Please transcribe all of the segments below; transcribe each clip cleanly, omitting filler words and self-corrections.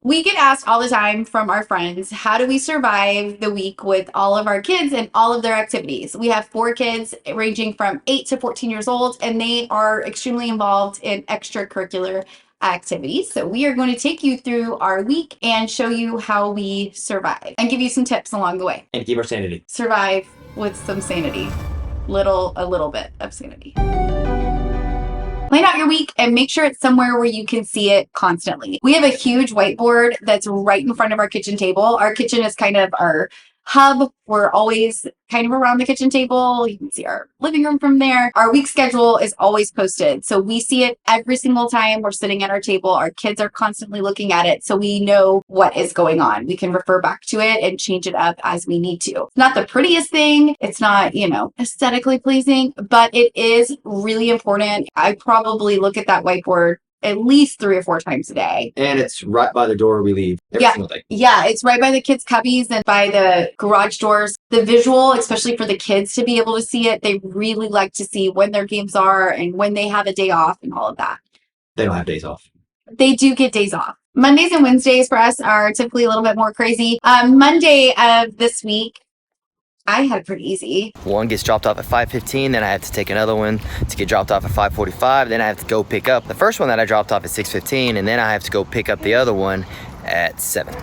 We get asked all the time from our friends, how do we survive the week with all of our kids and all of their activities? We have 4 kids ranging from 8 to 14 years old, and they are extremely involved in extracurricular activities. So we are going to take you through our week and show you how we survive and give you some tips along the way. And keep our sanity. Survive with some sanity. A little bit of sanity. Plan out your week and make sure it's somewhere where you can see it constantly. We have a huge whiteboard that's right in front of our kitchen table. Our kitchen is kind of our hub. We're always kind of around the kitchen table. You can see our living room from there. Our week schedule is always posted. So we see it every single time we're sitting at our table. Our kids are constantly looking at it. So we know what is going on. We can refer back to it and change it up as we need to. It's not the prettiest thing. It's not, aesthetically pleasing, but it is really important. I probably look at that whiteboard at least 3 or 4 times a day. And it's right by the door we leave every single day. Yeah, it's right by the kids' cubbies and by the garage doors. The visual, especially for the kids to be able to see it, they really like to see when their games are and when they have a day off and all of that. They don't have days off. They do get days off. Mondays and Wednesdays for us are typically a little bit more crazy. Monday of this week, I had it pretty easy. One gets dropped off at 5:15, then I have to take another one to get dropped off at 5:45, then I have to go pick up the first one that I dropped off at 6:15, and then I have to go pick up the other one at 7.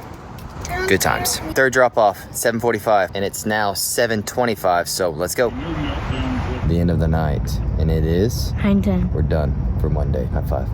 Good times. Third drop off, 7:45, and it's now 7:25, so let's go. The end of the night, and it is? 9:10. We're done for Monday. High five.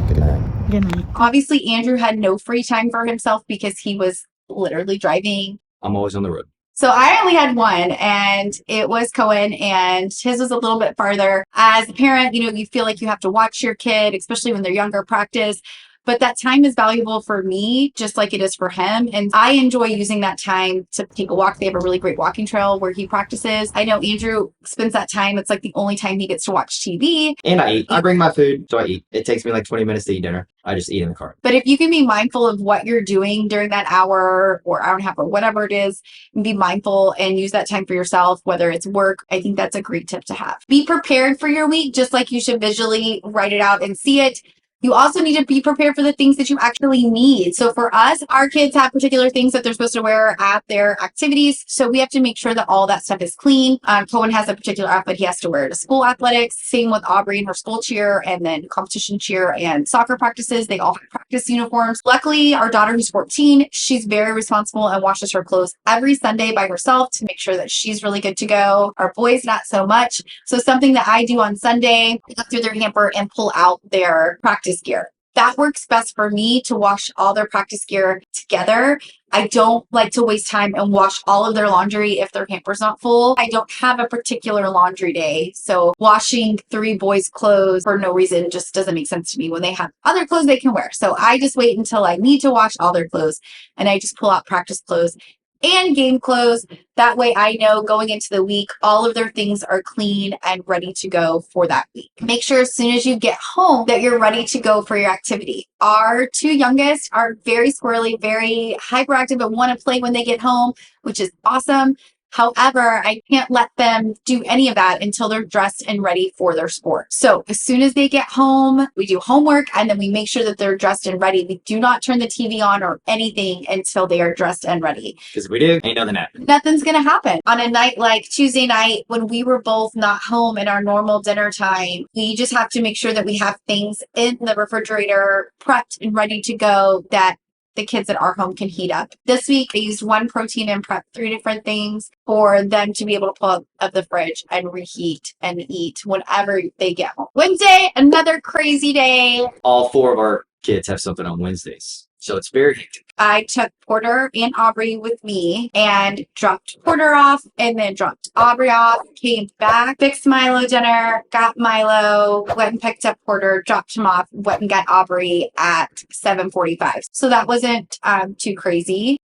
Good night. Good night. Obviously, Andrew had no free time for himself because he was literally driving. I'm always on the road. So I only had one, and it was Cohen, and his was a little bit farther. As a parent, you feel like you have to watch your kid, especially when they're younger, practice. But that time is valuable for me, just like it is for him. And I enjoy using that time to take a walk. They have a really great walking trail where he practices. I know Andrew spends that time. It's like the only time he gets to watch TV. And I eat. I bring my food, so I eat. It takes me like 20 minutes to eat dinner. I just eat in the car. But if you can be mindful of what you're doing during that hour or hour and a half or whatever it is, and be mindful and use that time for yourself, whether it's work, I think that's a great tip to have. Be prepared for your week, just like you should visually write it out and see it. You also need to be prepared for the things that you actually need. So for us, our kids have particular things that they're supposed to wear at their activities. So we have to make sure that all that stuff is clean. Cohen has a particular outfit he has to wear to school athletics. Same with Aubrey and her school cheer, and then competition cheer and soccer practices. They all have practice uniforms. Luckily, our daughter who's 14, she's very responsible and washes her clothes every Sunday by herself to make sure that she's really good to go. Our boys, not so much. So something that I do on Sunday, I go through their hamper and pull out their practice gear. That works best for me to wash all their practice gear together. I don't like to waste time and wash all of their laundry if their hamper's not full. I don't have a particular laundry day. So washing 3 boys' clothes for no reason just doesn't make sense to me when they have other clothes they can wear. So I just wait until I need to wash all their clothes, and I just pull out practice clothes and game clothes. That way I know going into the week, all of their things are clean and ready to go for that week. Make sure as soon as you get home that you're ready to go for your activity. Our 2 youngest are very squirrely, very hyperactive and want to play when they get home, which is awesome. However, I can't let them do any of that until they're dressed and ready for their sport. So as soon as they get home, we do homework and then we make sure that they're dressed and ready. We do not turn the TV on or anything until they are dressed and ready. Because if we do, ain't nothing happening. Nothing's going to happen. On a night like Tuesday night, when we were both not home in our normal dinner time, we just have to make sure that we have things in the refrigerator prepped and ready to go that the kids at our home can heat up. This week, I used one protein and prepped 3 different things for them to be able to pull out of the fridge and reheat and eat whenever they get home. Wednesday, another crazy day. All 4 of our kids have something on Wednesdays. So it's very hectic. I took Porter and Aubrey with me and dropped Porter off and then dropped Aubrey off, came back, fixed Milo dinner, got Milo, went and picked up Porter, dropped him off, went and got Aubrey at 7:45. So that wasn't too crazy.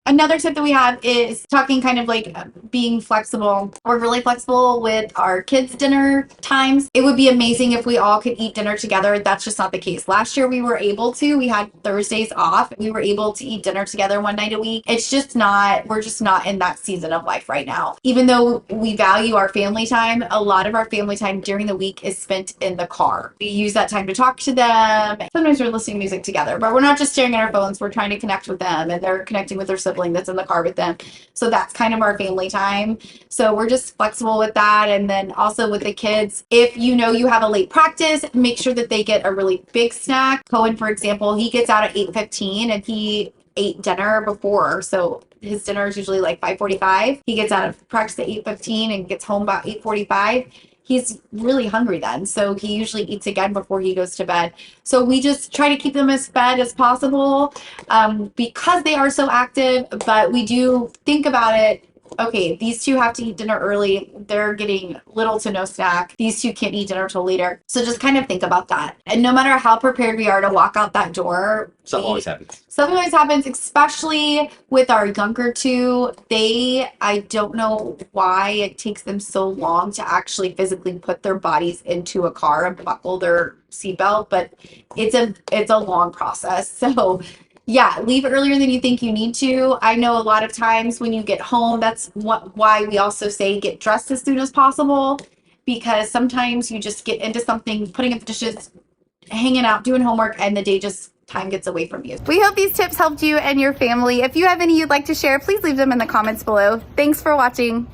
Another tip that we have is talking kind of like being flexible. We're really flexible with our kids' dinner times. It would be amazing if we all could eat dinner together. That's just not the case. Last year we were able to. We had Thursdays off. We were able to eat dinner together one night a week. It's just not, we're just not in that season of life right now. Even though we value our family time, a lot of our family time during the week is spent in the car. We use that time to talk to them. Sometimes we're listening to music together, but we're not just staring at our phones. We're trying to connect with them, and they're connecting with their sibling that's in the car with them. So that's kind of our family time. So we're just flexible with that. And then also with the kids, if you know you have a late practice, make sure that they get a really big snack. Cohen, for example, he gets out at 8:15 and he ate dinner before. So his dinner is usually like 5:45. He gets out of practice at 8:15 and gets home about 8:45. He's really hungry then. So he usually eats again before he goes to bed. So we just try to keep them as fed as possible because they are so active, but we do think about it. Okay, these two have to eat dinner early. They're getting little to no snack. These two can't eat dinner till later. So just kind of think about that. And no matter how prepared we are to walk out that door, Something always happens. Something always happens, especially with our younger two. I don't know why it takes them so long to actually physically put their bodies into a car and buckle their seatbelt, but it's a long process. So yeah, leave earlier than you think you need to. I know a lot of times when you get home, that's why we also say get dressed as soon as possible, because sometimes you just get into something, putting up the dishes, hanging out, doing homework, and the day just time gets away from you. We hope these tips helped you and your family. If you have any you'd like to share, please leave them in the comments below. Thanks for watching.